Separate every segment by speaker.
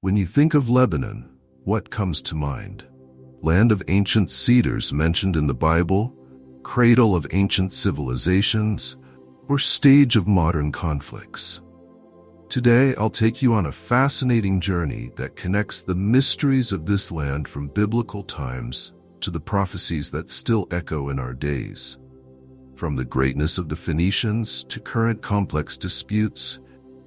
Speaker 1: When you think of Lebanon, what comes to mind? Land of ancient cedars mentioned in the Bible, cradle of ancient civilizations, or stage of modern conflicts? Today, I'll take you on a fascinating journey that connects the mysteries of this land from biblical times to the prophecies that still echo in our days. From the greatness of the Phoenicians to current complex disputes,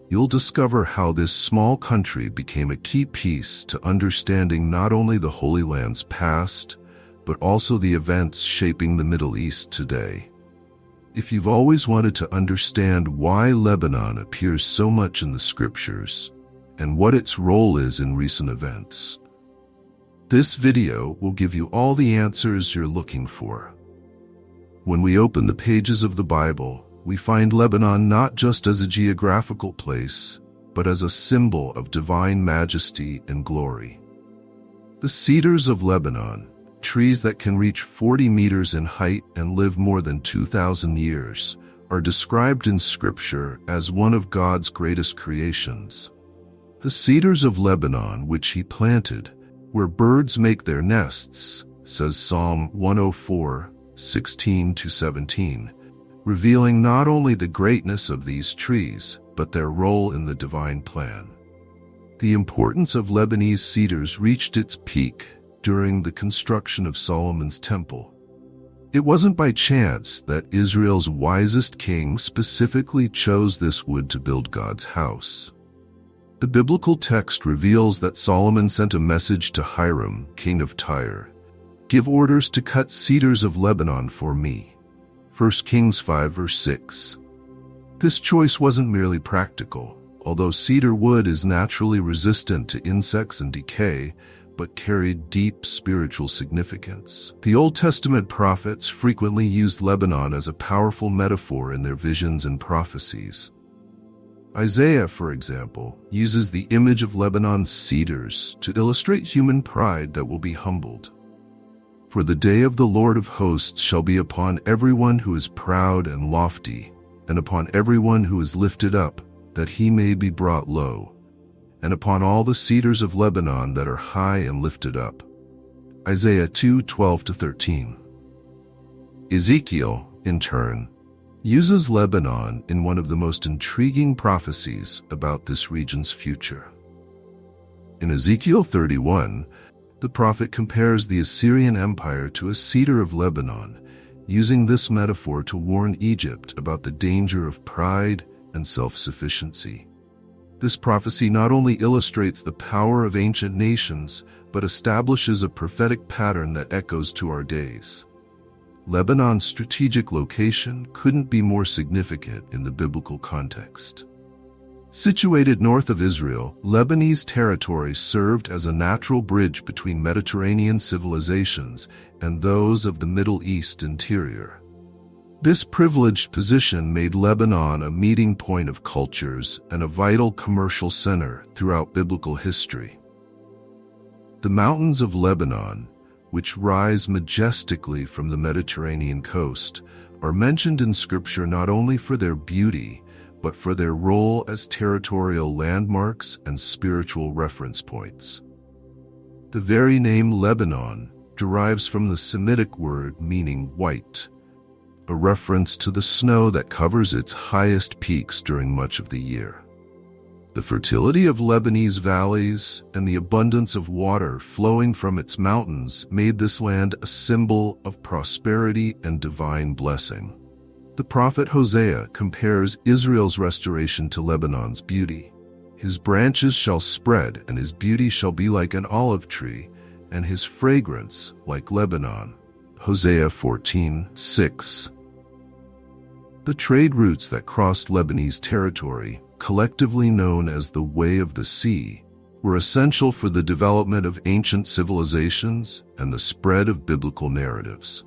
Speaker 1: you'll discover how this small country became a key piece to understanding not only the Holy Land's past, but also the events shaping the Middle East today. If you've always wanted to understand why Lebanon appears so much in the scriptures and what its role is in recent events, this video will give you all the answers you're looking for. When we open the pages of the Bible, we find Lebanon not just as a geographical place, but as a symbol of divine majesty and glory. The cedars of Lebanon, trees that can reach 40 meters in height and live more than 2,000 years, are described in Scripture as one of God's greatest creations. The cedars of Lebanon, which He planted, where birds make their nests, says Psalm 104:16-17, revealing not only the greatness of these trees, but their role in the divine plan. The importance of Lebanese cedars reached its peak during the construction of Solomon's temple. It wasn't by chance that Israel's wisest king specifically chose this wood to build God's house. The biblical text reveals that Solomon sent a message to Hiram, king of Tyre, "Give orders to cut cedars of Lebanon for me." 1 Kings 5 verse 6. This choice wasn't merely practical, although cedar wood is naturally resistant to insects and decay, but carried deep spiritual significance. The Old Testament prophets frequently used Lebanon as a powerful metaphor in their visions and prophecies. Isaiah, for example, uses the image of Lebanon's cedars to illustrate human pride that will be humbled. "For the day of the Lord of hosts shall be upon everyone who is proud and lofty, and upon everyone who is lifted up, that he may be brought low, and upon all the cedars of Lebanon that are high and lifted up." Isaiah 2:12-13. Ezekiel, in turn, uses Lebanon in one of the most intriguing prophecies about this region's future. In Ezekiel 31, the prophet compares the Assyrian Empire to a cedar of Lebanon, using this metaphor to warn Egypt about the danger of pride and self-sufficiency. This prophecy not only illustrates the power of ancient nations, but establishes a prophetic pattern that echoes to our days. Lebanon's strategic location couldn't be more significant in the biblical context. Situated north of Israel, Lebanese territory served as a natural bridge between Mediterranean civilizations and those of the Middle East interior. This privileged position made Lebanon a meeting point of cultures and a vital commercial center throughout biblical history. The mountains of Lebanon, which rise majestically from the Mediterranean coast, are mentioned in Scripture not only for their beauty, but for their role as territorial landmarks and spiritual reference points. The very name Lebanon derives from the Semitic word meaning white, a reference to the snow that covers its highest peaks during much of the year. The fertility of Lebanese valleys and the abundance of water flowing from its mountains made this land a symbol of prosperity and divine blessing. The prophet Hosea compares Israel's restoration to Lebanon's beauty. "His branches shall spread, and his beauty shall be like an olive tree, and his fragrance like Lebanon." Hosea 14:6. The trade routes that crossed Lebanese territory, collectively known as the Way of the Sea, were essential for the development of ancient civilizations and the spread of biblical narratives.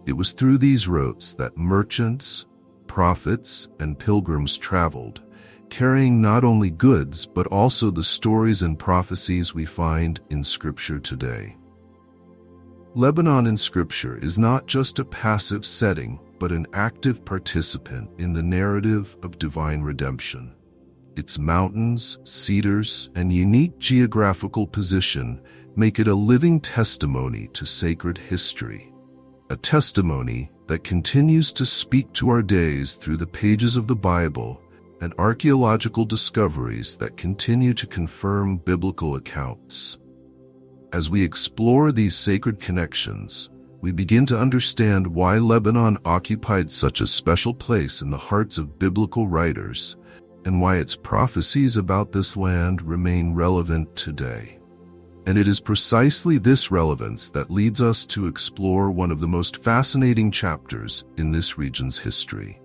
Speaker 1: It was through these routes that merchants, prophets, and pilgrims traveled, carrying not only goods but also the stories and prophecies we find in Scripture today. Lebanon in Scripture is not just a passive setting, but an active participant in the narrative of divine redemption. Its mountains, cedars, and unique geographical position make it a living testimony to sacred history. A testimony that continues to speak to our days through the pages of the Bible and archaeological discoveries that continue to confirm biblical accounts. As we explore these sacred connections, we begin to understand why Lebanon occupied such a special place in the hearts of biblical writers, and why its prophecies about this land remain relevant today. And it is precisely this relevance that leads us to explore one of the most fascinating chapters in this region's history: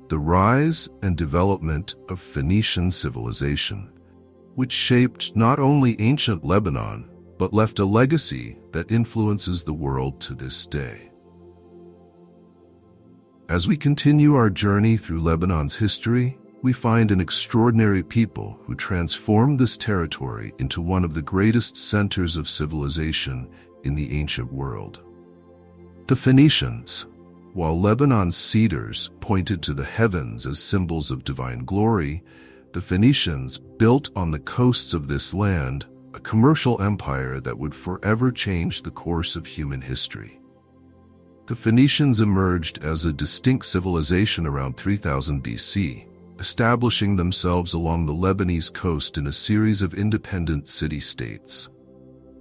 Speaker 1: the rise and development of Phoenician civilization, which shaped not only ancient Lebanon, but left a legacy that influences the world to this day. As we continue our journey through Lebanon's history, we find an extraordinary people who transformed this territory into one of the greatest centers of civilization in the ancient world. The Phoenicians. While Lebanon's cedars pointed to the heavens as symbols of divine glory, the Phoenicians built on the coasts of this land a commercial empire that would forever change the course of human history. The Phoenicians emerged as a distinct civilization around 3000 BC, establishing themselves along the Lebanese coast in a series of independent city-states.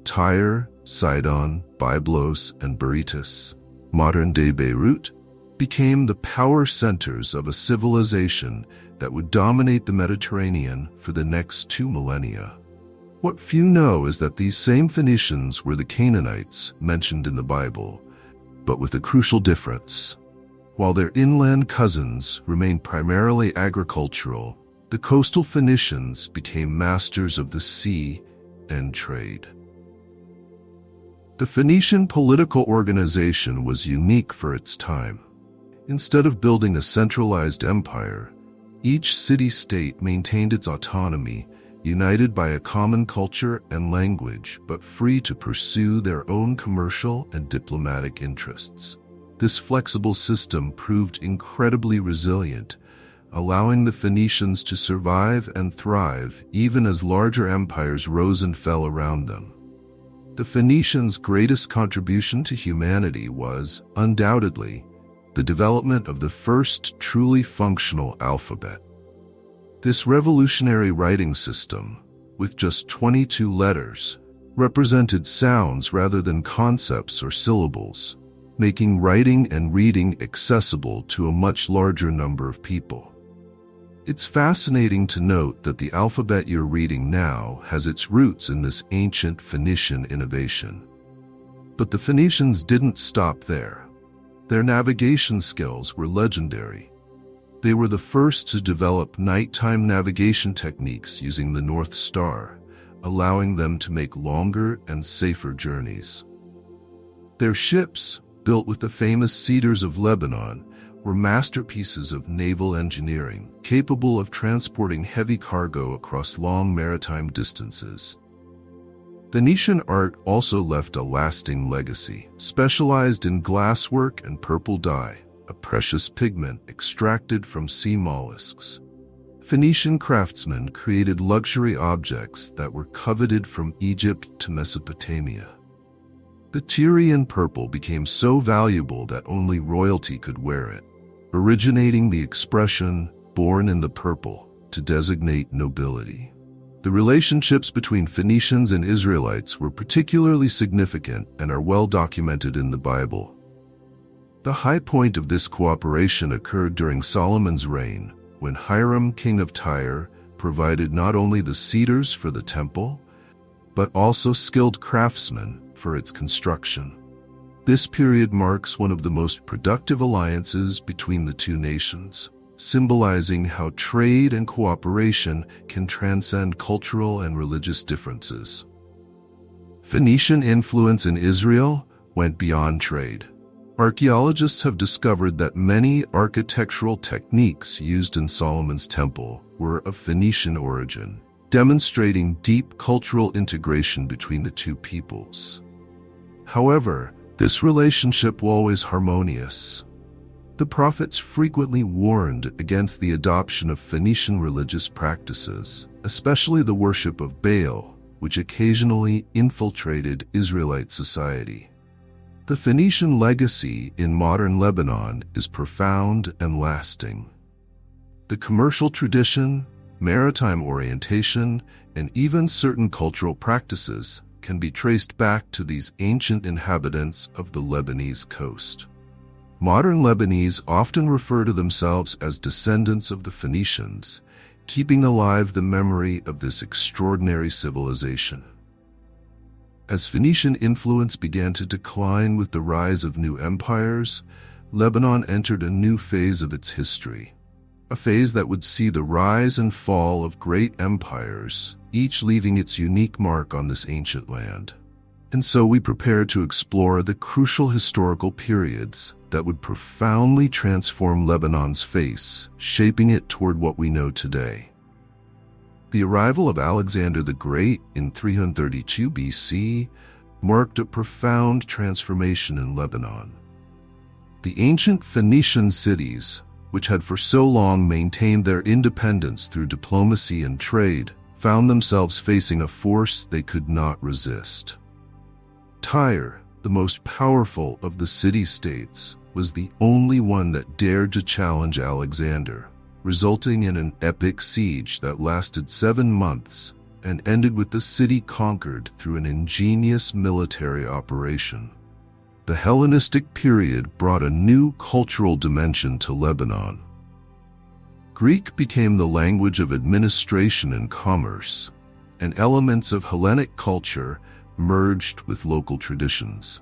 Speaker 1: Tyre, Sidon, Byblos, and Berytus, modern-day Beirut, became the power centers of a civilization that would dominate the Mediterranean for the next 2 millennia. What few know is that these same Phoenicians were the Canaanites mentioned in the Bible, but with a crucial difference. While their inland cousins remained primarily agricultural, the coastal Phoenicians became masters of the sea and trade. The Phoenician political organization was unique for its time. Instead of building a centralized empire, each city-state maintained its autonomy, united by a common culture and language, but free to pursue their own commercial and diplomatic interests. This flexible system proved incredibly resilient, allowing the Phoenicians to survive and thrive even as larger empires rose and fell around them. The Phoenicians' greatest contribution to humanity was, undoubtedly, the development of the first truly functional alphabet. This revolutionary writing system, with just 22 letters, represented sounds rather than concepts or syllables, making writing and reading accessible to a much larger number of people. It's fascinating to note that the alphabet you're reading now has its roots in this ancient Phoenician innovation. But the Phoenicians didn't stop there. Their navigation skills were legendary. They were the first to develop nighttime navigation techniques using the North Star, allowing them to make longer and safer journeys. Their ships, built with the famous cedars of Lebanon, were masterpieces of naval engineering, capable of transporting heavy cargo across long maritime distances. Phoenician art also left a lasting legacy, specialized in glasswork and purple dye, a precious pigment extracted from sea mollusks. Phoenician craftsmen created luxury objects that were coveted from Egypt to Mesopotamia. The Tyrian purple became so valuable that only royalty could wear it, originating the expression, "born in the purple," to designate nobility. The relationships between Phoenicians and Israelites were particularly significant and are well documented in the Bible. The high point of this cooperation occurred during Solomon's reign, when Hiram, king of Tyre, provided not only the cedars for the temple, but also skilled craftsmen for its construction. This period marks one of the most productive alliances between the two nations, symbolizing how trade and cooperation can transcend cultural and religious differences. Phoenician influence in Israel went beyond trade. Archaeologists have discovered that many architectural techniques used in Solomon's temple were of Phoenician origin, demonstrating deep cultural integration between the two peoples. However, this relationship was always harmonious. The prophets frequently warned against the adoption of Phoenician religious practices, especially the worship of Baal, which occasionally infiltrated Israelite society. The Phoenician legacy in modern Lebanon is profound and lasting. The commercial tradition, maritime orientation, and even certain cultural practices can be traced back to these ancient inhabitants of the Lebanese coast. Modern Lebanese often refer to themselves as descendants of the Phoenicians, keeping alive the memory of this extraordinary civilization. As Phoenician influence began to decline with the rise of new empires, Lebanon entered a new phase of its history, a phase that would see the rise and fall of great empires, each leaving its unique mark on this ancient land. And so we prepare to explore the crucial historical periods that would profoundly transform Lebanon's face, shaping it toward what we know today. The arrival of Alexander the Great in 332 BC marked a profound transformation in Lebanon. The ancient Phoenician cities, which had for so long maintained their independence through diplomacy and trade, found themselves facing a force they could not resist. Tyre, the most powerful of the city-states, was the only one that dared to challenge Alexander, resulting in an epic siege that lasted 7 months and ended with the city conquered through an ingenious military operation. The Hellenistic period brought a new cultural dimension to Lebanon. Greek became the language of administration and commerce, and elements of Hellenic culture merged with local traditions.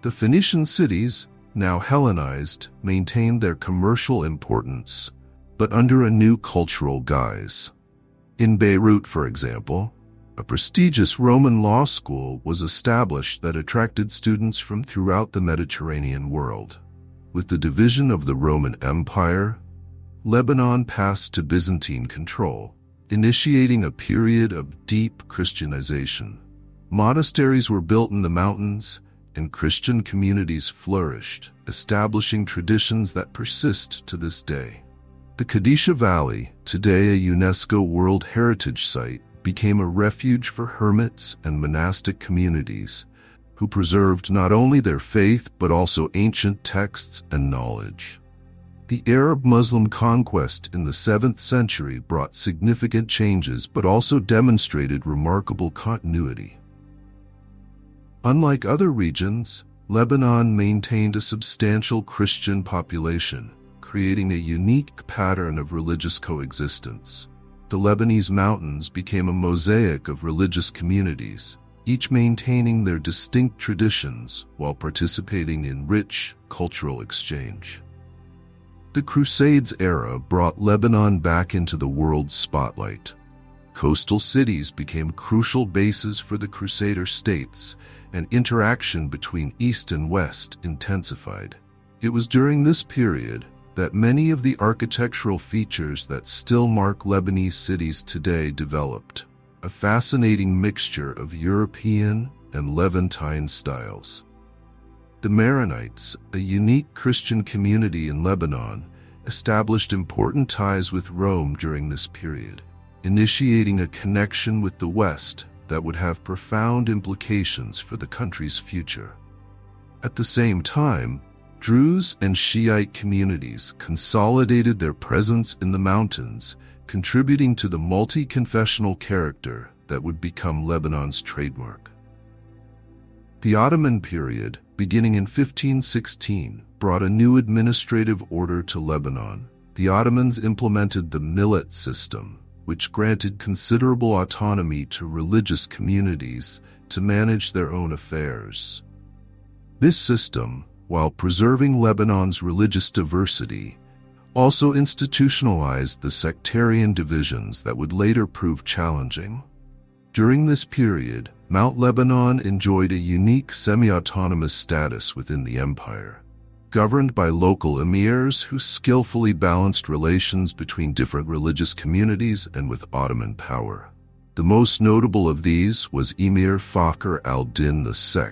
Speaker 1: The Phoenician cities, now Hellenized, maintained their commercial importance, but under a new cultural guise. In Beirut, for example, a prestigious Roman law school was established that attracted students from throughout the Mediterranean world. With the division of the Roman Empire, Lebanon passed to Byzantine control, initiating a period of deep Christianization. Monasteries were built in the mountains, and Christian communities flourished, establishing traditions that persist to this day. The Qadisha Valley, today a UNESCO World Heritage Site, became a refuge for hermits and monastic communities who preserved not only their faith but also ancient texts and knowledge. The Arab-Muslim conquest in the 7th century brought significant changes but also demonstrated remarkable continuity. Unlike other regions, Lebanon maintained a substantial Christian population, creating a unique pattern of religious coexistence. The Lebanese mountains became a mosaic of religious communities, each maintaining their distinct traditions while participating in rich cultural exchange. The Crusades era brought Lebanon back into the world's spotlight. Coastal cities became crucial bases for the Crusader states, and interaction between East and West intensified. It was during this period that many of the architectural features that still mark Lebanese cities today developed, a fascinating mixture of European and Levantine styles. The Maronites, a unique Christian community in Lebanon, established important ties with Rome during this period, initiating a connection with the West that would have profound implications for the country's future. At the same time, Druze and Shiite communities consolidated their presence in the mountains, contributing to the multi-confessional character that would become Lebanon's trademark. The Ottoman period, beginning in 1516, brought a new administrative order to Lebanon. The Ottomans implemented the millet system, which granted considerable autonomy to religious communities to manage their own affairs. This system, while preserving Lebanon's religious diversity, also institutionalized the sectarian divisions that would later prove challenging. During this period, Mount Lebanon enjoyed a unique semi-autonomous status within the empire, governed by local emirs who skillfully balanced relations between different religious communities and with Ottoman power. The most notable of these was Emir Fakhr al-Din II,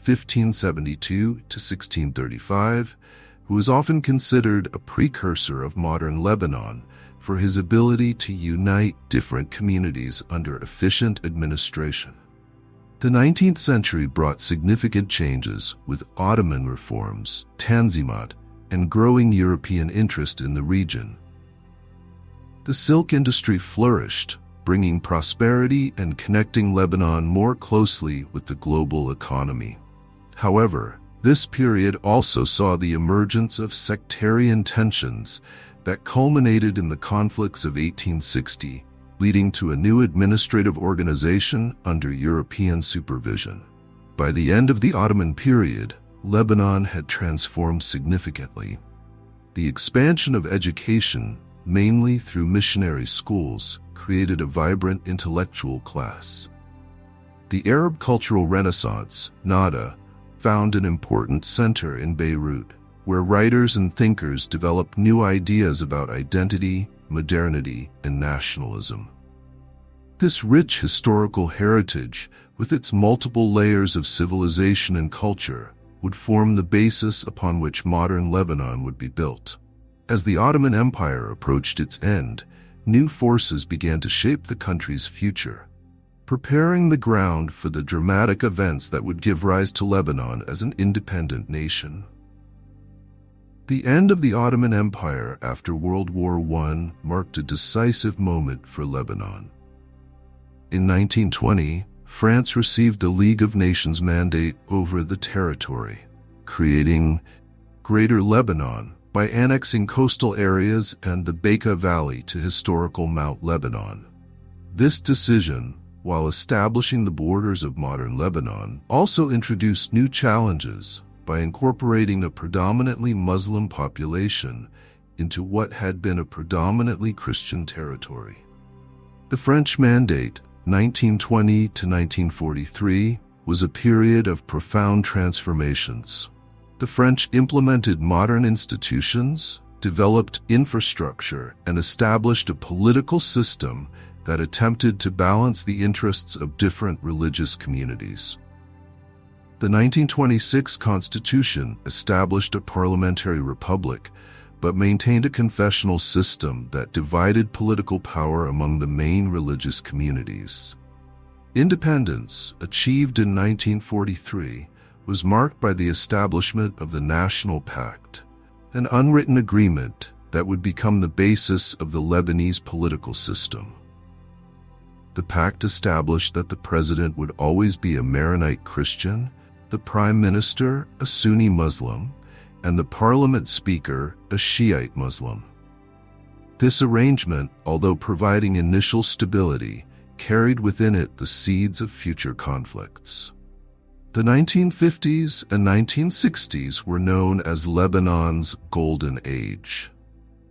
Speaker 1: 1572 to 1635, who is often considered a precursor of modern Lebanon for his ability to unite different communities under efficient administration. The 19th century brought significant changes with Ottoman reforms, Tanzimat, and growing European interest in the region. The silk industry flourished, bringing prosperity and connecting Lebanon more closely with the global economy. However, this period also saw the emergence of sectarian tensions that culminated in the conflicts of 1860, leading to a new administrative organization under European supervision. By the end of the Ottoman period, Lebanon had transformed significantly. The expansion of education, mainly through missionary schools, created a vibrant intellectual class. The Arab cultural renaissance, Nahda, found an important center in Beirut, where writers and thinkers developed new ideas about identity, modernity, and nationalism. This rich historical heritage, with its multiple layers of civilization and culture, would form the basis upon which modern Lebanon would be built. As the Ottoman Empire approached its end, new forces began to shape the country's future, preparing the ground for the dramatic events that would give rise to Lebanon as an independent nation. The end of the Ottoman Empire after World War I marked a decisive moment for Lebanon. In 1920, France received the League of Nations mandate over the territory, creating Greater Lebanon by annexing coastal areas and the Bekaa Valley to historical Mount Lebanon. This decision, while establishing the borders of modern Lebanon, also introduced new challenges by incorporating a predominantly Muslim population into what had been a predominantly Christian territory. The French Mandate, 1920 to 1943, was a period of profound transformations. The French implemented modern institutions, developed infrastructure, and established a political system that attempted to balance the interests of different religious communities. The 1926 Constitution established a parliamentary republic, but maintained a confessional system that divided political power among the main religious communities. Independence, achieved in 1943, was marked by the establishment of the National Pact, an unwritten agreement that would become the basis of the Lebanese political system. The pact established that the president would always be a Maronite Christian, the prime minister a Sunni Muslim, and the parliament speaker a Shiite Muslim. This arrangement, although providing initial stability, carried within it the seeds of future conflicts. The 1950s and 1960s were known as Lebanon's Golden Age.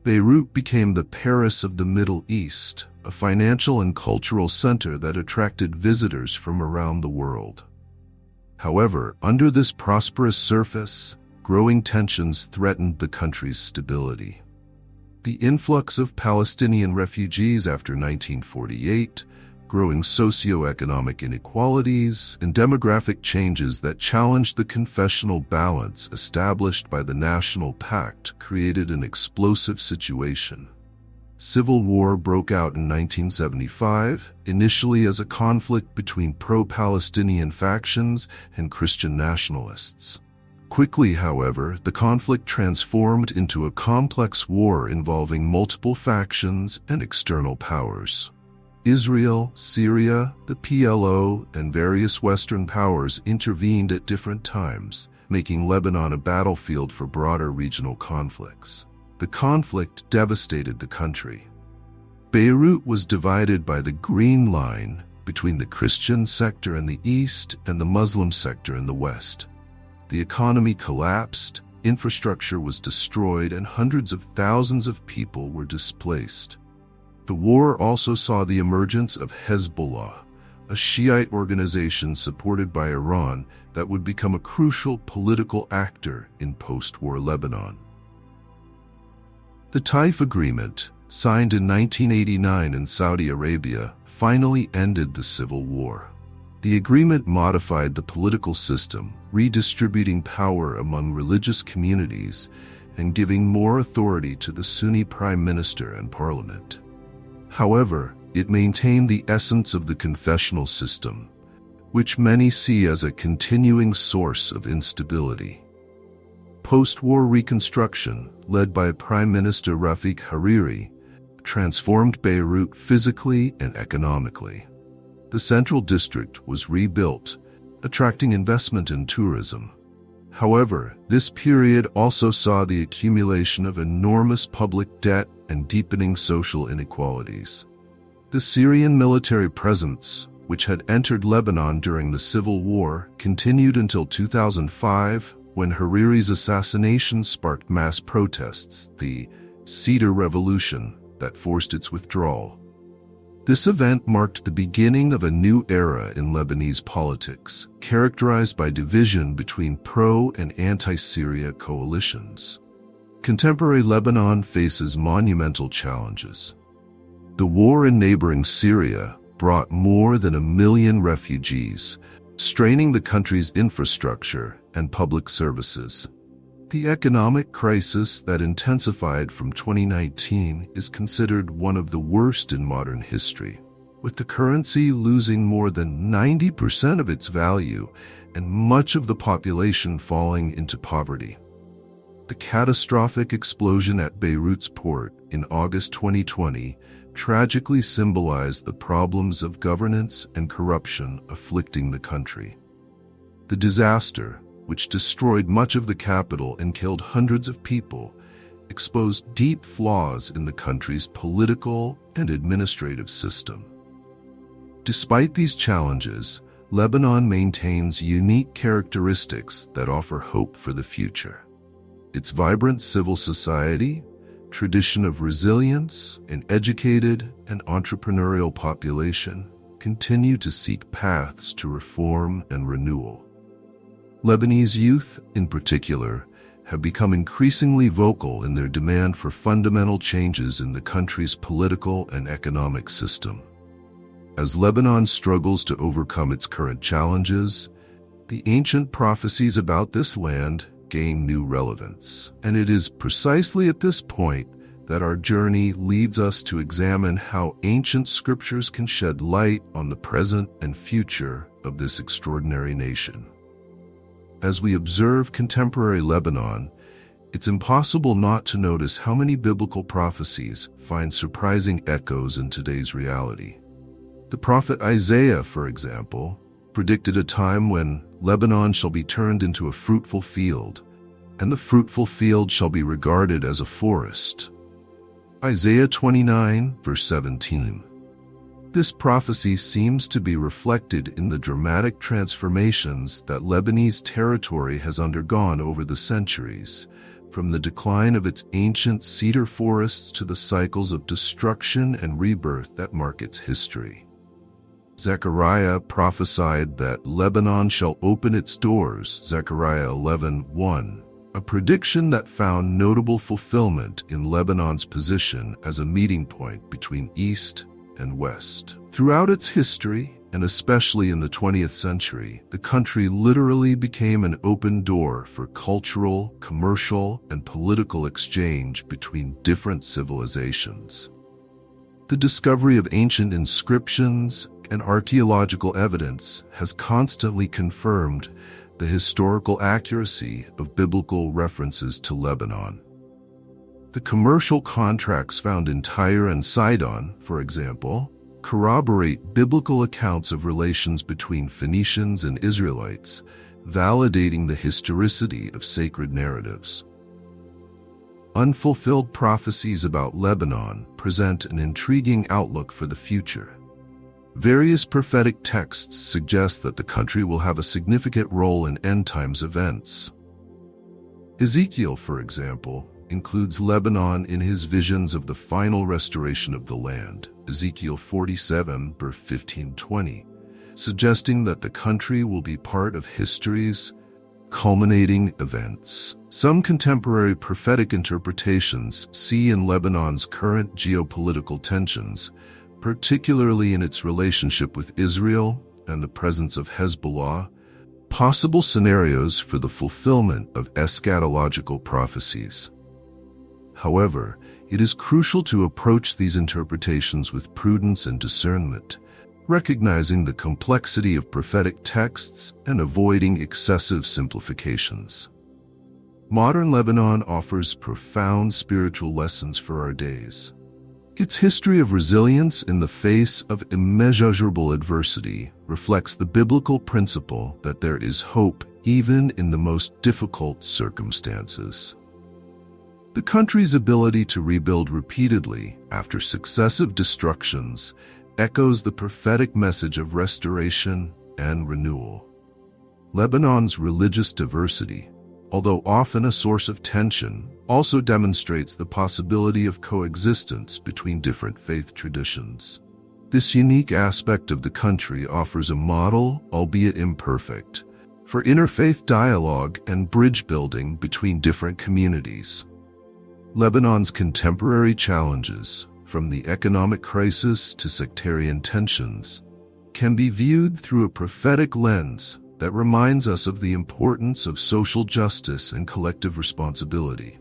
Speaker 1: Beirut became the Paris of the Middle East, a financial and cultural center that attracted visitors from around the world. However, under this prosperous surface, growing tensions threatened the country's stability. The influx of Palestinian refugees after 1948, growing socioeconomic inequalities, and demographic changes that challenged the confessional balance established by the National Pact created an explosive situation. Civil war broke out in 1975, initially as a conflict between pro-Palestinian factions and Christian nationalists. Quickly, however, the conflict transformed into a complex war involving multiple factions and external powers. Israel, Syria, the PLO, and various Western powers intervened at different times, making Lebanon a battlefield for broader regional conflicts. The conflict devastated the country. Beirut was divided by the Green Line between the Christian sector in the east and the Muslim sector in the west. The economy collapsed, infrastructure was destroyed, and hundreds of thousands of people were displaced. The war also saw the emergence of Hezbollah, a Shiite organization supported by Iran that would become a crucial political actor in post-war Lebanon. The Taif Agreement, signed in 1989 in Saudi Arabia, finally ended the civil war. The agreement modified the political system, redistributing power among religious communities and giving more authority to the Sunni prime minister and parliament. However, it maintained the essence of the confessional system, which many see as a continuing source of instability. Post-war reconstruction, led by Prime Minister Rafiq Hariri, transformed Beirut physically and economically. The central district was rebuilt, attracting investment in tourism. However, this period also saw the accumulation of enormous public debt and deepening social inequalities. The Syrian military presence, which had entered Lebanon during the civil war, continued until 2005, when Hariri's assassination sparked mass protests, the Cedar Revolution, that forced its withdrawal. This event marked the beginning of a new era in Lebanese politics, characterized by division between pro- and anti-Syria coalitions. Contemporary Lebanon faces monumental challenges. The war in neighboring Syria brought more than 1 million refugees, straining the country's infrastructure and public services. The economic crisis that intensified from 2019 is considered one of the worst in modern history, with the currency losing more than 90% of its value and much of the population falling into poverty. The catastrophic explosion at Beirut's port in August 2020 tragically symbolized the problems of governance and corruption afflicting the country. The disaster, which destroyed much of the capital and killed hundreds of people, exposed deep flaws in the country's political and administrative system. Despite these challenges, Lebanon maintains unique characteristics that offer hope for the future. Its vibrant civil society, tradition of resilience, an educated and entrepreneurial population continue to seek paths to reform and renewal. Lebanese youth, in particular, have become increasingly vocal in their demand for fundamental changes in the country's political and economic system. As Lebanon struggles to overcome its current challenges, the ancient prophecies about this land gain new relevance. And it is precisely at this point that our journey leads us to examine how ancient scriptures can shed light on the present and future of this extraordinary nation. As we observe contemporary Lebanon, it's impossible not to notice how many biblical prophecies find surprising echoes in today's reality. The prophet Isaiah, for example, predicted a time when Lebanon shall be turned into a fruitful field, and the fruitful field shall be regarded as a forest. Isaiah 29, verse 17. This prophecy seems to be reflected in the dramatic transformations that Lebanese territory has undergone over the centuries, from the decline of its ancient cedar forests to the cycles of destruction and rebirth that mark its history. Zechariah prophesied that Lebanon shall open its doors, Zechariah 11:1, a prediction that found notable fulfillment in Lebanon's position as a meeting point between East and West. Throughout its history, and especially in the 20th century, the country literally became an open door for cultural, commercial, and political exchange between different civilizations. The discovery of ancient inscriptions and archaeological evidence has constantly confirmed the historical accuracy of biblical references to Lebanon. The commercial contracts found in Tyre and Sidon, for example, corroborate biblical accounts of relations between Phoenicians and Israelites, validating the historicity of sacred narratives. Unfulfilled prophecies about Lebanon present an intriguing outlook for the future. Various prophetic texts suggest that the country will have a significant role in end-times events. Ezekiel, for example, includes Lebanon in his visions of the final restoration of the land, Ezekiel 47, verse 15-20, suggesting that the country will be part of history's culminating events. Some contemporary prophetic interpretations see in Lebanon's current geopolitical tensions, particularly in its relationship with Israel and the presence of Hezbollah, possible scenarios for the fulfillment of eschatological prophecies. However, it is crucial to approach these interpretations with prudence and discernment, recognizing the complexity of prophetic texts and avoiding excessive simplifications. Modern Lebanon offers profound spiritual lessons for our days. Its history of resilience in the face of immeasurable adversity reflects the biblical principle that there is hope even in the most difficult circumstances. The country's ability to rebuild repeatedly after successive destructions echoes the prophetic message of restoration and renewal. Lebanon's religious diversity, although often a source of tension, also demonstrates the possibility of coexistence between different faith traditions. This unique aspect of the country offers a model, albeit imperfect, for interfaith dialogue and bridge building between different communities. Lebanon's contemporary challenges, from the economic crisis to sectarian tensions, can be viewed through a prophetic lens that reminds us of the importance of social justice and collective responsibility.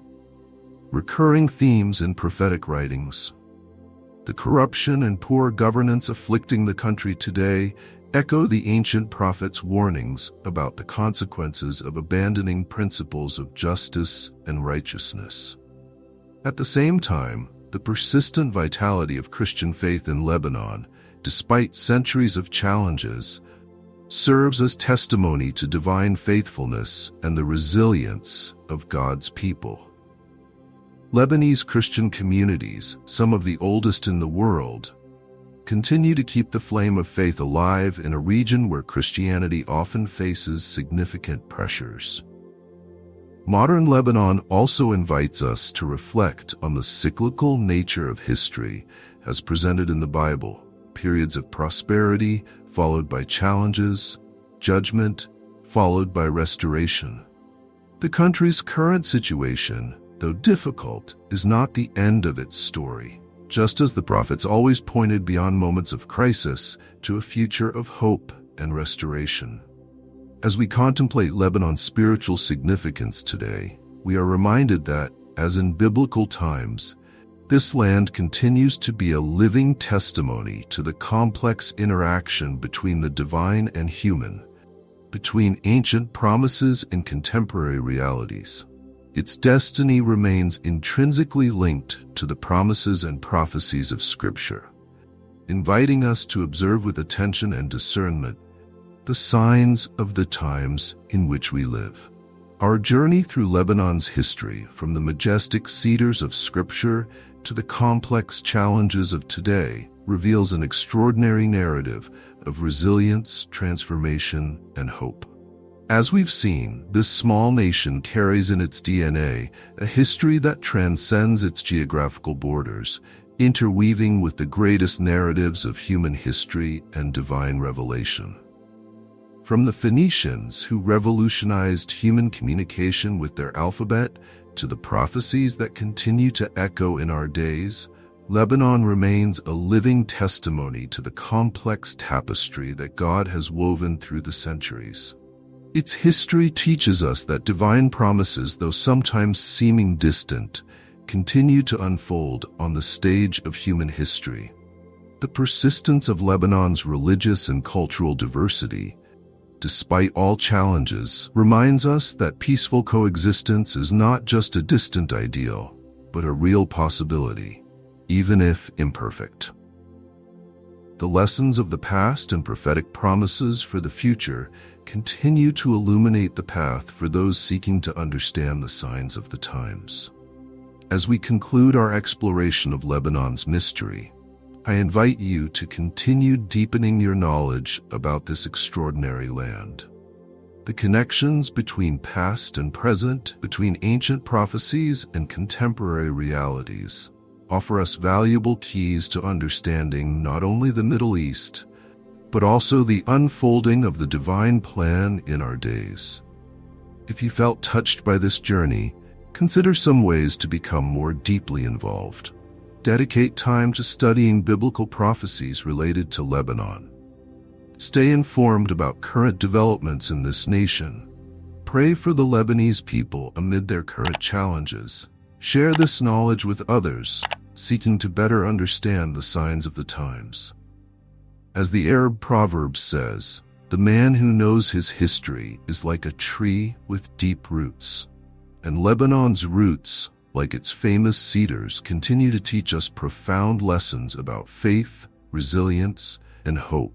Speaker 1: Recurring themes in prophetic writings. The corruption and poor governance afflicting the country today echo the ancient prophets' warnings about the consequences of abandoning principles of justice and righteousness. At the same time, the persistent vitality of Christian faith in Lebanon, despite centuries of challenges, serves as testimony to divine faithfulness and the resilience of God's people. Lebanese Christian communities, some of the oldest in the world, continue to keep the flame of faith alive in a region where Christianity often faces significant pressures. Modern Lebanon also invites us to reflect on the cyclical nature of history as presented in the Bible, periods of prosperity followed by challenges, judgment followed by restoration. The country's current situation, though difficult, is not the end of its story, just as the prophets always pointed beyond moments of crisis to a future of hope and restoration. As we contemplate Lebanon's spiritual significance today, we are reminded that, as in biblical times, this land continues to be a living testimony to the complex interaction between the divine and human, between ancient promises and contemporary realities. Its destiny remains intrinsically linked to the promises and prophecies of Scripture, inviting us to observe with attention and discernment the signs of the times in which we live. Our journey through Lebanon's history, from the majestic cedars of Scripture to the complex challenges of today, reveals an extraordinary narrative of resilience, transformation, and hope. As we've seen, this small nation carries in its DNA a history that transcends its geographical borders, interweaving with the greatest narratives of human history and divine revelation. From the Phoenicians, who revolutionized human communication with their alphabet, to the prophecies that continue to echo in our days, Lebanon remains a living testimony to the complex tapestry that God has woven through the centuries. Its history teaches us that divine promises, though sometimes seeming distant, continue to unfold on the stage of human history. The persistence of Lebanon's religious and cultural diversity, despite all challenges, reminds us that peaceful coexistence is not just a distant ideal, but a real possibility, even if imperfect. The lessons of the past and prophetic promises for the future continue to illuminate the path for those seeking to understand the signs of the times. As we conclude our exploration of Lebanon's mystery, I invite you to continue deepening your knowledge about this extraordinary land. The connections between past and present, between ancient prophecies and contemporary realities, offer us valuable keys to understanding not only the Middle East, but also the unfolding of the divine plan in our days. If you felt touched by this journey, consider some ways to become more deeply involved. Dedicate time to studying biblical prophecies related to Lebanon. Stay informed about current developments in this nation. Pray for the Lebanese people amid their current challenges, Share this knowledge with others, seeking to better understand the signs of the times. As the Arab proverb says, the man who knows his history is like a tree with deep roots. And Lebanon's roots, like its famous cedars, continue to teach us profound lessons about faith, resilience, and hope.